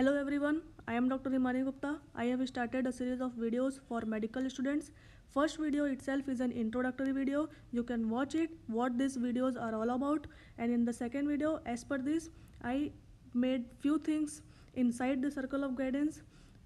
Hello everyone, I am Dr. Himani Gupta. I have started a series of videos for medical students. First video itself is an introductory video. You can watch it, what these videos are all about. And in the second video, as per this, I made few things inside the circle of guidance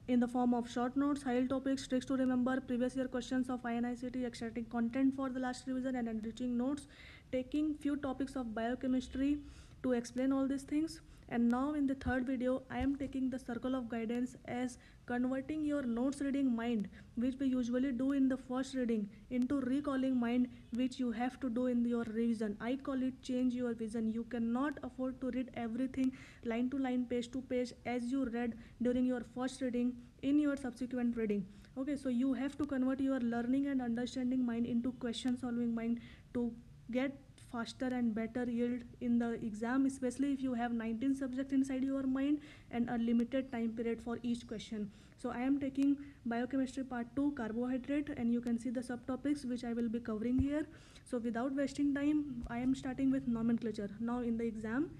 in the form of short notes, high topics, tricks to remember, previous year questions of INICT, extracting content for the last revision and enriching notes, taking few topics of biochemistry to explain all these things. And now in the third video I am taking the circle of guidance as converting your notes reading mind, which we usually do in the first reading, into recalling mind, which you have to do in your revision. I call it change your vision. You cannot afford to read everything line to line, page to page as you read during your first reading in your subsequent reading. Okay, so you have to convert your learning and understanding mind into question solving mind to get faster and better yield in the exam, especially if you have 19 subjects inside your mind and a limited time period for each question. So I am taking biochemistry part 2, carbohydrate, and you can see the subtopics which I will be covering here. So without wasting time, I am starting with nomenclature. Now in the exam,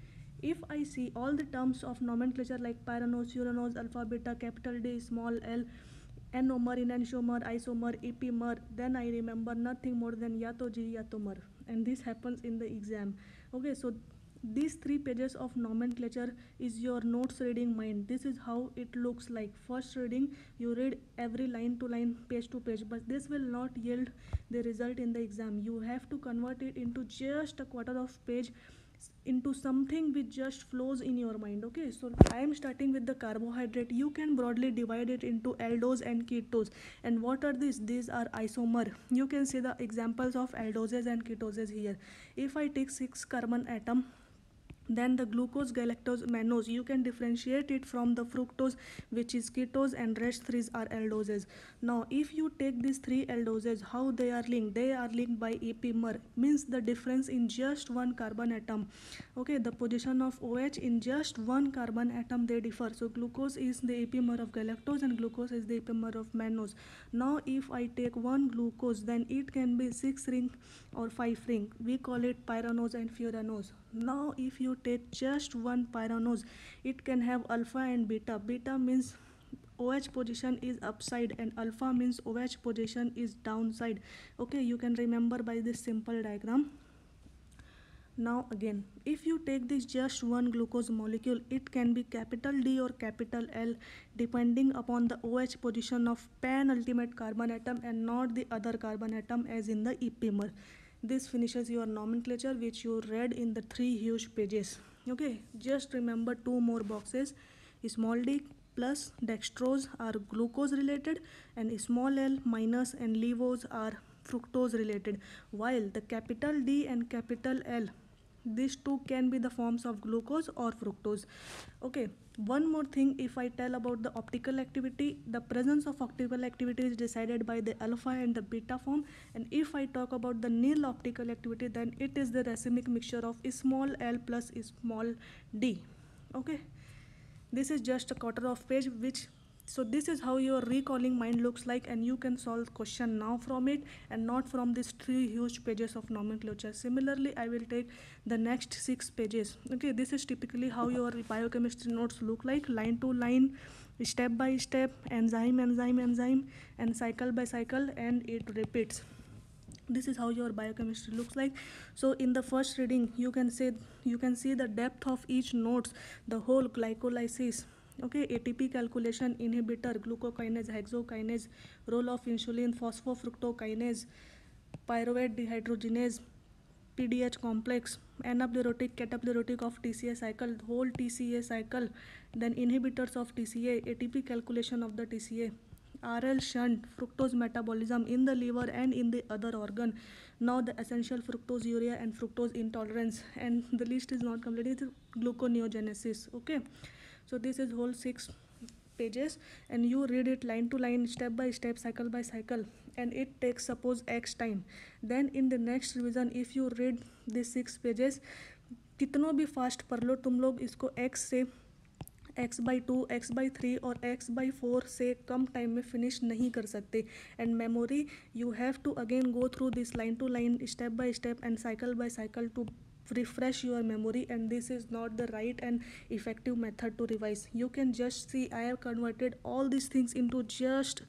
if I see all the terms of nomenclature like pyranose, uranose, alpha, beta, capital D, small l, N-omer, enantiomer, isomer, epimer, then I remember nothing more than ya to G, ya to mer. And this happens in the exam. Okay, so these 3 pages of nomenclature is your notes reading mind. This is how it looks like. First reading, you read every line to line, page to page, but this will not yield the result in the exam. You have to convert it into just a quarter of page into something which just flows in your mind. Okay, so I am starting with the carbohydrate. You can broadly divide it into aldose and ketose. And what are these are isomer. You can see the examples of aldoses and ketoses here. If I take 6 carbon atom, then the glucose, galactose, mannose, you can differentiate it from the fructose, which is ketose, and rest 3 are aldoses. Now if you take these 3 aldoses, how they are linked? They are linked by epimer, means the difference in just one carbon atom. Okay, the position of OH in just one carbon atom, they differ. So glucose is the epimer of galactose and glucose is the epimer of mannose. Now if I take one glucose, then it can be 6 ring or 5 ring. We call it pyranose and furanose. Now if you take just one pyranose, it can have alpha and beta. Beta means OH position is upside and alpha means OH position is downside. Okay, you can remember by this simple diagram. Now again, if you take this just one glucose molecule, it can be capital D or capital L depending upon the OH position of penultimate carbon atom and not the other carbon atom as in the epimer. This finishes your nomenclature which you read in the 3 huge pages. Okay, just remember 2 more boxes. Small d plus dextrose are glucose related and small l minus and levose are fructose related, while the capital D and capital L, these two can be the forms of glucose or fructose. Okay, one more thing, if I tell about the optical activity, the presence of optical activity is decided by the alpha and the beta form, and if I talk about the nil optical activity, then it is the racemic mixture of small l plus small d. Okay, this is just a quarter of page, which so this is how your recalling mind looks like, and you can solve question now from it and not from these 3 huge pages of nomenclature. Similarly, I will take the next 6 pages. Okay, this is typically how your biochemistry notes look like, line to line, step by step, enzyme, and cycle by cycle, and it repeats. This is how your biochemistry looks like. So in the first reading, you can see the depth of each notes, the whole glycolysis. Okay, ATP calculation, inhibitor, glucokinase, hexokinase, role of insulin, phosphofructokinase, pyruvate dehydrogenase, PDH complex, anaplerotic, cataplerotic of TCA cycle, whole TCA cycle, then inhibitors of TCA, ATP calculation of the TCA, RL shunt, fructose metabolism in the liver and in the other organ. Now the essential fructose urea and fructose intolerance, and the list is not completed, gluconeogenesis. Okay, so this is whole 6 pages, and you read it line to line, step by step, cycle by cycle, and it takes suppose x time. Then in the next revision, if you read these 6 pages, कितनों भी fast पढ़ लो तुम लोग इसको x से x/2, x/3 और x/4 से कम time में फिनिश नहीं कर सकते. And memory, you have to again go through this line to line, step by step and cycle by cycle to refresh your memory, and this is not the right and effective method to revise. You can just see I have converted all these things into just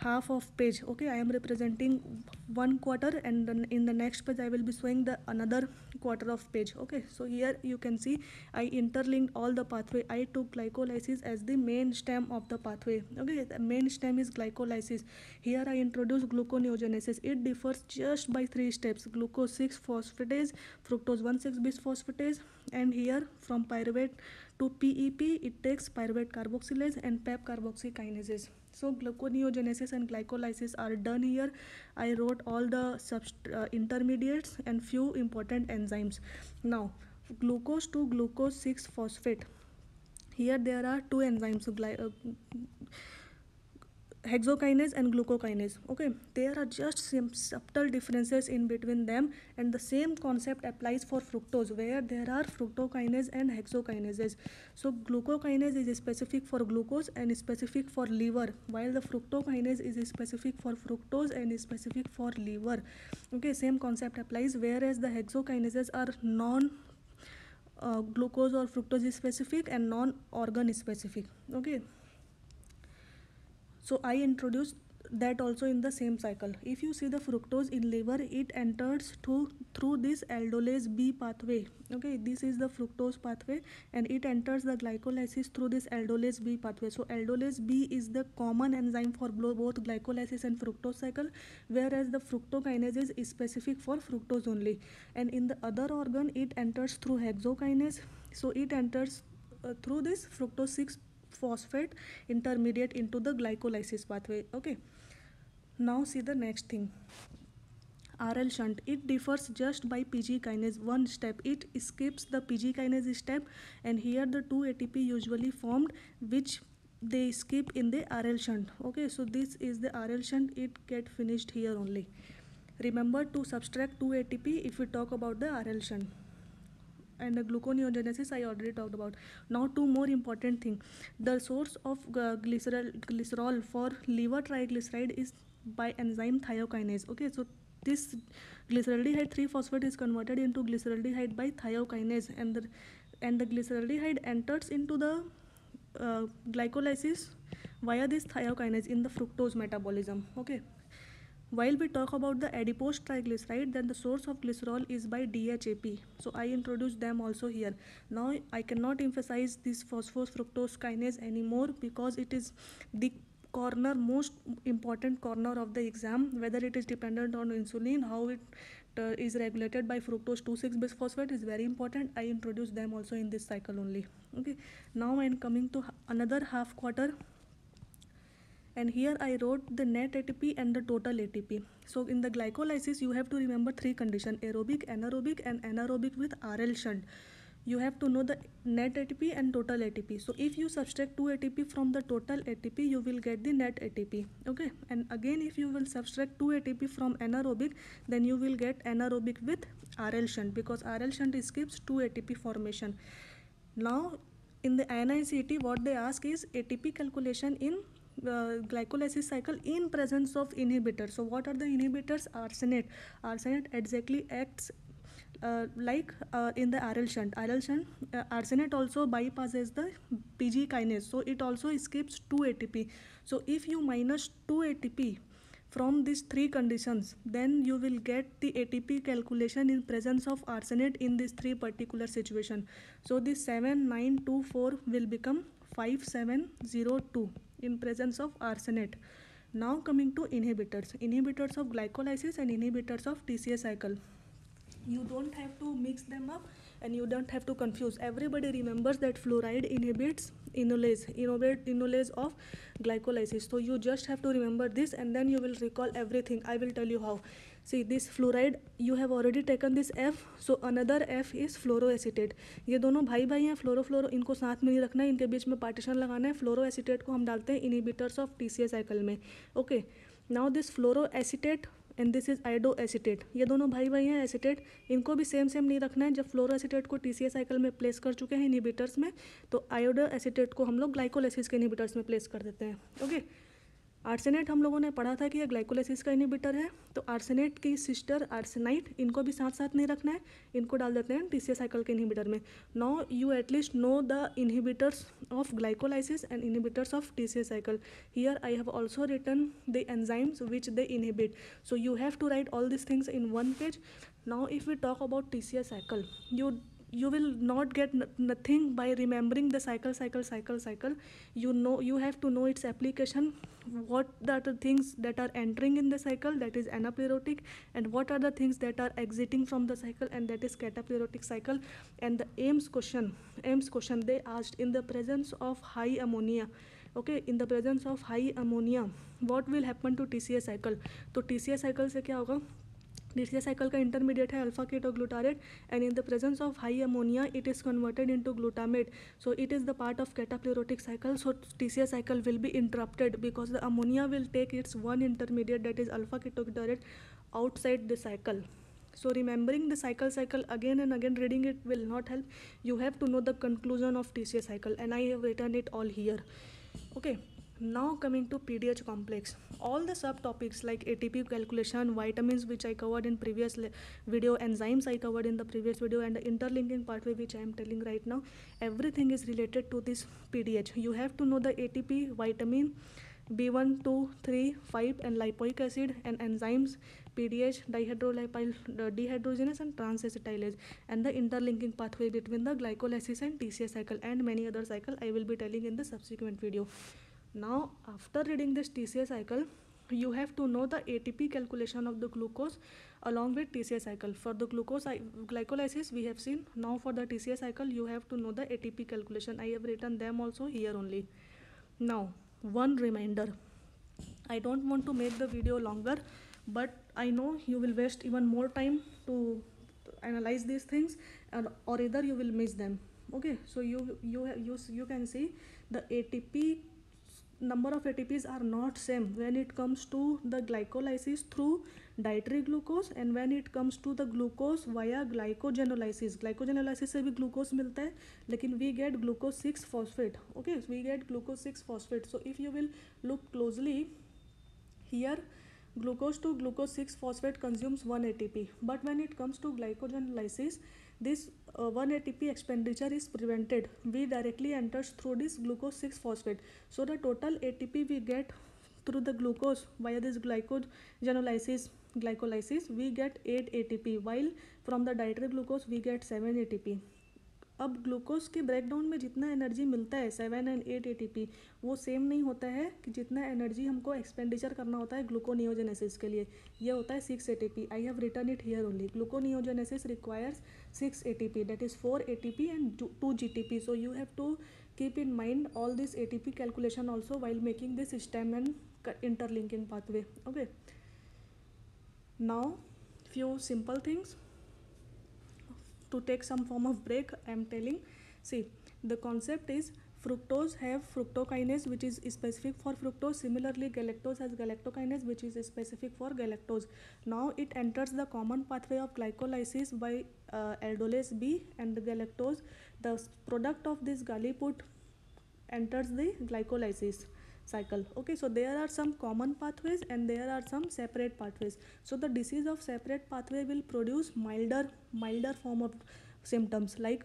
half of page. Okay, I am representing one quarter, and then in the next page I will be showing the another quarter of page. Okay, so here you can see I interlinked all the pathway. I took glycolysis as the main stem of the pathway. Okay, the main stem is glycolysis. Here I introduce gluconeogenesis. It differs just by 3 steps: glucose 6 phosphatase, fructose 1,6 bisphosphatase, and here from pyruvate to PEP it takes pyruvate carboxylase and PEP carboxykinases. So gluconeogenesis and glycolysis are done here. I wrote all the intermediates and few important enzymes. Now glucose to glucose 6 phosphate. Here there are two enzymes, hexokinase and glucokinase. Okay, there are just some subtle differences in between them, and the same concept applies for fructose, where there are fructokinase and hexokinases. So glucokinase is specific for glucose and specific for liver, while the fructokinase is specific for fructose and is specific for liver. Okay, same concept applies, whereas the hexokinases are non glucose or fructose specific and non organ specific. Okay, so I introduced that also in the same cycle. If you see the fructose in liver, it enters through this aldolase B pathway. Okay, this is the fructose pathway, and it enters the glycolysis through this aldolase B pathway. So aldolase B is the common enzyme for both glycolysis and fructose cycle, whereas the fructokinase is specific for fructose only. And in the other organ, it enters through hexokinase. So it enters through this fructose 6 phosphate intermediate into the glycolysis pathway. Okay, now see the next thing, RL shunt. It differs just by PG kinase, one step. It skips the PG kinase step, and here the 2 ATP usually formed, which they skip in the RL shunt. Okay, so this is the RL shunt. It get finished here only. Remember to subtract 2 ATP if we talk about the RL shunt. And the gluconeogenesis I already talked about. Now two more important thing. The source of glycerol for liver triglyceride is by enzyme thiokinase. Okay, so this glyceraldehyde 3-phosphate is converted into glyceraldehyde by thiokinase, and the glyceraldehyde enters into the glycolysis via this thiokinase in the fructose metabolism. Okay, while we talk about the adipose triglyceride, then the source of glycerol is by DHAP. So I introduced them also here. Now I cannot emphasize this phosphofructose kinase anymore, because it is the most important corner of the exam, whether it is dependent on insulin, how it is regulated by fructose 2,6 bisphosphate is very important. I introduced them also in this cycle only. Okay, now I am coming to another half quarter, and here I wrote the net ATP and the total ATP. So in the glycolysis you have to remember 3 conditions: aerobic, anaerobic, and anaerobic with RL shunt. You have to know the net ATP and total ATP. So if you subtract 2 ATP from the total ATP, you will get the net ATP. Okay, and again if you will subtract 2 ATP from anaerobic, then you will get anaerobic with RL shunt, because RL shunt skips 2 ATP formation. Now in the NICET what they ask is ATP calculation in glycolysis cycle in presence of inhibitor. So what are the inhibitors? Arsenate. Arsenate exactly acts like in the RL shunt. Arsenate also bypasses the PG kinase, so it also skips 2 ATP. So if you minus 2 ATP from these 3 conditions, then you will get the ATP calculation in presence of arsenate in these 3 particular situation. So this 7924 will become 5702 in presence of arsenate. Now coming to inhibitors of glycolysis and inhibitors of TCA cycle. You don't have to mix them up, and you don't have to confuse. Everybody remembers that fluoride inhibits enolase of glycolysis. So you just have to remember this, and then you will recall everything. I will tell you how. See, this fluoride, you have already taken this F, so another F is फ्लोरोएसीटेट. ये दोनों भाई भाई हैं, फ्लोरो इनको साथ में नहीं रखना है, इनके बीच में पार्टीशन लगाना है. फ्लोरोएसीटेट को हम डालते हैं इनहिबिटर्स ऑफ TCA साइकिल में. Okay, now this fluoroacetate and this is iodoacetate. ये दोनों भाई भाई हैं एसीटेट, इनको भी सेम नहीं रखना है. जब फ्लोरोएसीटेट को TCA साइकिल में प्लेस कर चुके हैं इनहिबिटर्स में, तो आयोडोएसीटेट को हम लोग ग्लाइकोलाइसिस के इनहिबिटर्स में प्लेस कर देते हैं. ओके, आर्सेनेट हम लोगों ने पढ़ा था कि ये ग्लाइकोलाइसिस का इनहिबिटर है, तो आर्सेनेट की सिस्टर आर्सेनाइट, इनको भी साथ साथ नहीं रखना है, इनको डाल देते हैं टीसीएस साइकिल के इनहिबिटर में. Now you at least know the inhibitors of glycolysis and inhibitors of TCS cycle. Here I have also written the enzymes which they inhibit. So you have to write all these things in one page. Now if we talk about TCS cycle, you will not get nothing by remembering the cycle. You have to know its application, what are the things that are entering in the cycle, that is anaplerotic, and what are the things that are exiting from the cycle, and that is cataplerotic cycle. And the AIMS question they asked, in the presence of high ammonia, okay, in the presence of high ammonia what will happen to TCS cycle. तो TCS cycle से क्या होगा, TCS cycle का intermediate है alpha ketoglutarate, and in the presence of high ammonia it is converted into glutamate, so it is the part of cataplerotic cycle. So TCS cycle will be interrupted because the ammonia will take its one intermediate, that is alpha ketoglutarate, outside the cycle. So remembering the cycle again and again reading it will not help. You have to know the conclusion of TCS cycle, and I have written it all here. Okay, now coming to PDH complex, all the subtopics like ATP calculation, vitamins which I covered in previous video, enzymes I covered in the previous video, and the interlinking pathway which I am telling right now, everything is related to this PDH. You have to know the ATP, vitamin, B1, 2, 3, 5 and lipoic acid, and enzymes, PDH, dehydrogenase and transacetylase, and the interlinking pathway between the glycolysis and TCS cycle, and many other cycle I will be telling in the subsequent video. Now after reading this TCS cycle, you have to know the ATP calculation of the glucose along with TCS cycle. For the glucose glycolysis we have seen. Now for the TCS cycle you have to know the ATP calculation. I have written them also here only. Now one reminder, I don't want to make the video longer, but I know you will waste even more time to analyze these things, or either you will miss them. Okay, so you can see the ATP number of ATPs are not same when it comes to the glycolysis through dietary glucose and when it comes to the glucose via glycogenolysis. Glycogenolysis से भी glucose मिलता है, लेकिन we get glucose 6 phosphate. Okay, we get glucose 6 phosphate. So if you will look closely here, glucose to glucose 6 phosphate consumes 1 ATP, but when it comes to glycogenolysis, this 1 ATP expenditure is prevented. We directly enters through this glucose 6 phosphate. So the total ATP we get through the glucose via this glycogenolysis glycolysis we get 8 ATP, while from the dietary glucose we get 7 ATP. अब glucose के breakdown में जितना energy मिलता है 7 and 8 ATP, वो same नहीं होता है कि जितना एनर्जी हमको एक्सपेंडिचर करना होता है ग्लूकोनियोजेनेसिस के लिए, ये होता है 6 ATP. I have written it here only. Gluconeogenesis requires 6 ATP, that is 4 ATP and 2 GTP. So you have to keep in mind all this ATP calculation also while making this stem and interlinking pathway. Okay, now few simple things to take some form of break. I am telling, see, the concept is fructose have fructokinase which is specific for fructose. Similarly galactose has galactokinase which is specific for galactose. Now it enters the common pathway of glycolysis by aldolase B, and the galactose, the product of this galliput enters the glycolysis cycle. Okay, so there are some common pathways and there are some separate pathways. So the disease of separate pathway will produce milder form of symptoms, like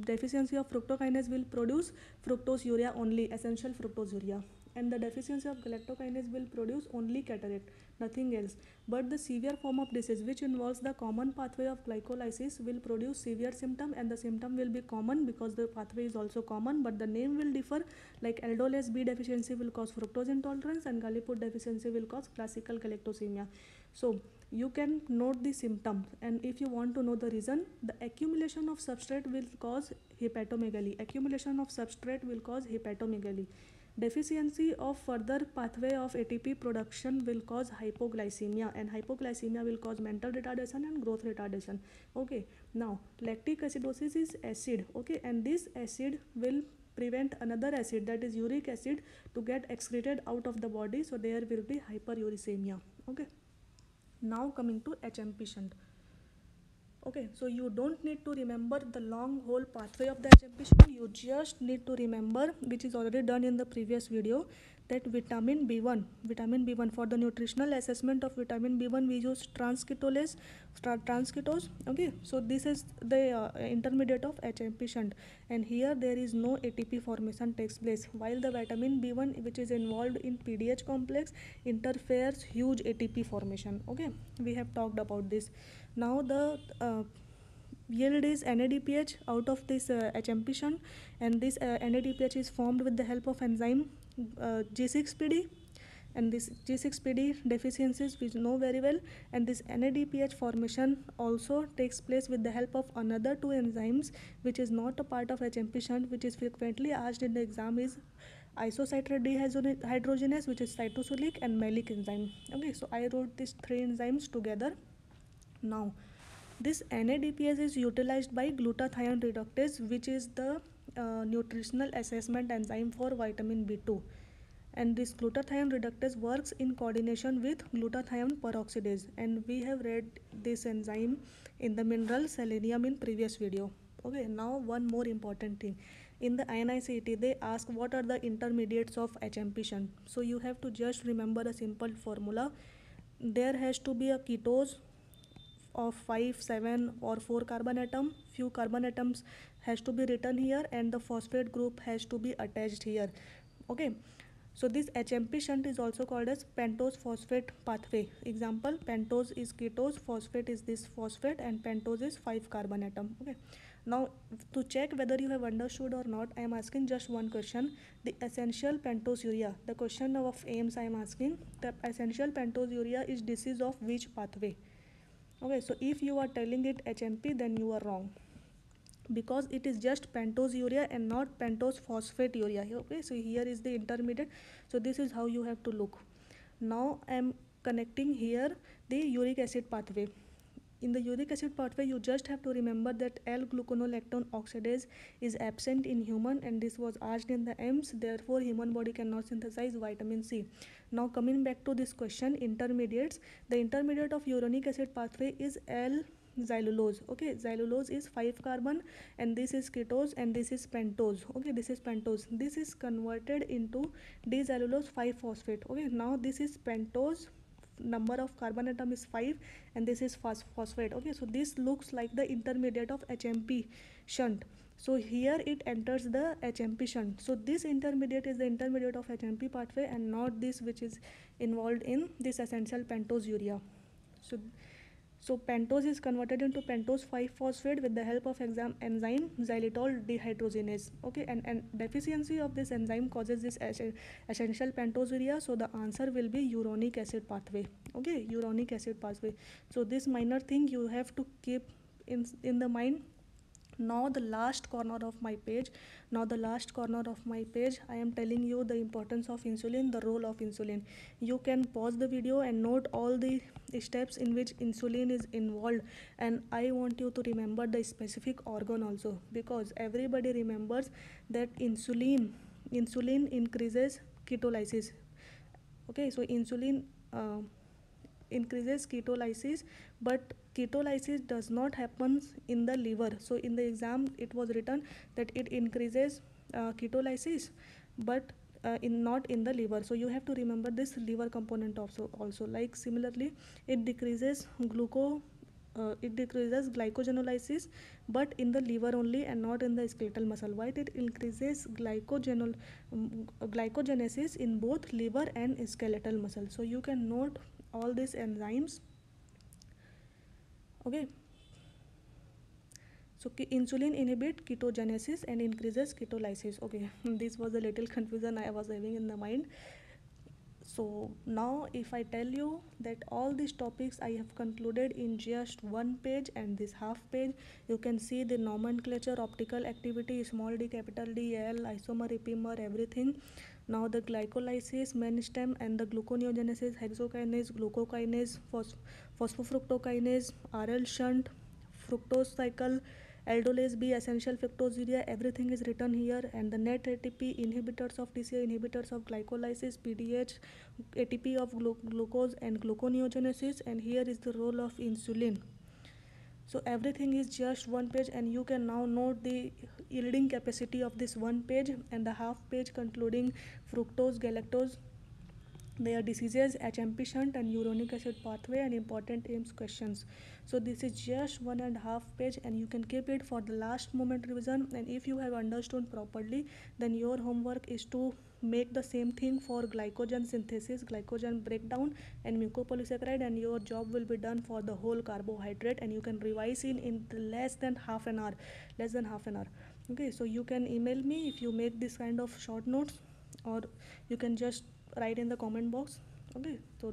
deficiency of fructokinase will produce fructoseuria only, essential fructoseuria, and the deficiency of galactokinase will produce only cataract, nothing else. But the severe form of disease which involves the common pathway of glycolysis will produce severe symptom, and the symptom will be common because the pathway is also common, but the name will differ. Like aldolase B deficiency will cause fructose intolerance and galliput deficiency will cause classical galactosemia. So you can note the symptom, and if you want to know the reason, the accumulation of substrate will cause hepatomegaly. Accumulation of substrate will cause hepatomegaly. Deficiency of further pathway of ATP production will cause hypoglycemia, and hypoglycemia will cause mental retardation and growth retardation. Okay, now lactic acidosis is acid. Okay, and this acid will prevent another acid, that is uric acid, to get excreted out of the body, so there will be hyperuricemia. Okay, now coming to HMP shunt. Okay, so you don't need to remember the long whole pathway of the HMP shunt. You just need to remember, which is already done in the previous video, that vitamin B1 for the nutritional assessment of vitamin B1 we use transketose. Okay, so this is the intermediate of HMP shunt, and here there is no ATP formation takes place, while the vitamin B1 which is involved in PDH complex interferes huge ATP formation. Okay, we have talked about this. Now the yield is NADPH out of this HMP shunt, and this NADPH is formed with the help of enzyme G6PD, and this G6PD deficiencies we know very well, and this NADPH formation also takes place with the help of another two enzymes which is not a part of HMP shunt, which is frequently asked in the exam, is isocitrate dehydrogenase, which is cytosolic, and malic enzyme. Okay, so I wrote these three enzymes together. Now this NADPH is utilized by glutathione reductase, which is the nutritional assessment enzyme for vitamin B2. And this glutathione reductase works in coordination with glutathione peroxidase, and we have read this enzyme in the mineral selenium in previous video. Okay, now one more important thing. In the INICET, they ask what are the intermediates of HMP shunt. So you have to just remember a simple formula. There has to be a ketose of 5, 7 or 4 carbon atom. Few carbon atoms has to be written here, and the phosphate group has to be attached here. Okay, so this HMP shunt is also called as pentose phosphate pathway. Example, pentose is ketose, phosphate is this phosphate, and pentose is 5 carbon atom. Okay, now to check whether you have understood or not, I am asking just one question. The essential pentose urea, the question of AIMS I am asking, the essential pentose urea is disease of which pathway? Okay, so if you are telling it HMP, then you are wrong, because it is just pentose urea and not pentose phosphate urea. Okay, so here is the intermediate. So this is how you have to look. Now I am connecting here the uric acid pathway. In the uric acid pathway, you just have to remember that L-gluconolactone oxidase is absent in human, and this was asked in the AIMS. Therefore, human body cannot synthesize vitamin C. Now coming back to this question, intermediates. The intermediate of uronic acid pathway is L-xylulose. Okay, xylulose is 5 carbon, and this is ketose, and this is pentose. Okay, this is pentose. This is converted into D-xylulose 5-phosphate. Okay, now this is pentose, number of carbon atom is 5, and this is phosphate. Okay, so this looks like the intermediate of HMP shunt. So here it enters the HMP shunt. So this intermediate is the intermediate of HMP pathway, and not this which is involved in this essential pentose urea. So pentose is converted into pentose 5-phosphate with the help of enzyme xylitol dehydrogenase. Okay, and deficiency of this enzyme causes this essential pentose urea. So the answer will be uronic acid pathway. Okay, uronic acid pathway. So this minor thing you have to keep in the mind. Now the last corner of my page, I am telling you the importance of insulin, the role of insulin. You can pause the video and note all the steps in which insulin is involved, and I want you to remember the specific organ also, because everybody remembers that insulin increases ketolysis. Okay, so insulin increases ketolysis, but ketolysis does not happen in the liver. So in the exam it was written that it increases ketolysis, but not in the liver. So you have to remember this liver component also. Like similarly, it decreases glycogenolysis, but in the liver only and not in the skeletal muscle. Why it increases glycogenesis in both liver and skeletal muscle. So you can note all these enzymes. Okay, so insulin inhibit ketogenesis and increases ketolysis. Okay, this was a little confusion I was having in the mind. So now if I tell you that all these topics I have concluded in just one page and this half page, you can see the nomenclature, optical activity, small d, capital D, L, isomer, epimer, everything. Now the glycolysis, main stem, and the gluconeogenesis, hexokinase, glucokinase, phosphofructokinase, RL shunt, fructose cycle, aldolase B, essential fructose, everything is written here. And the net ATP, inhibitors of TCA, inhibitors of glycolysis, PDH, ATP of glucose, and gluconeogenesis. And here is the role of insulin. So everything is just one page, and you can now note the yielding capacity of this one page and the half page concluding fructose, galactose, their diseases, HMP shunt and uronic acid pathway, and important AIMS questions. So this is just 1.5 page, and you can keep it for the last moment revision. And if you have understood properly, then your homework is to make the same thing for glycogen synthesis, glycogen breakdown, and mucopolysaccharide, and your job will be done for the whole carbohydrate, and you can revise in less than half an hour. Okay, so you can email me if you make this kind of short notes, or you can just write in the comment box. Okay, so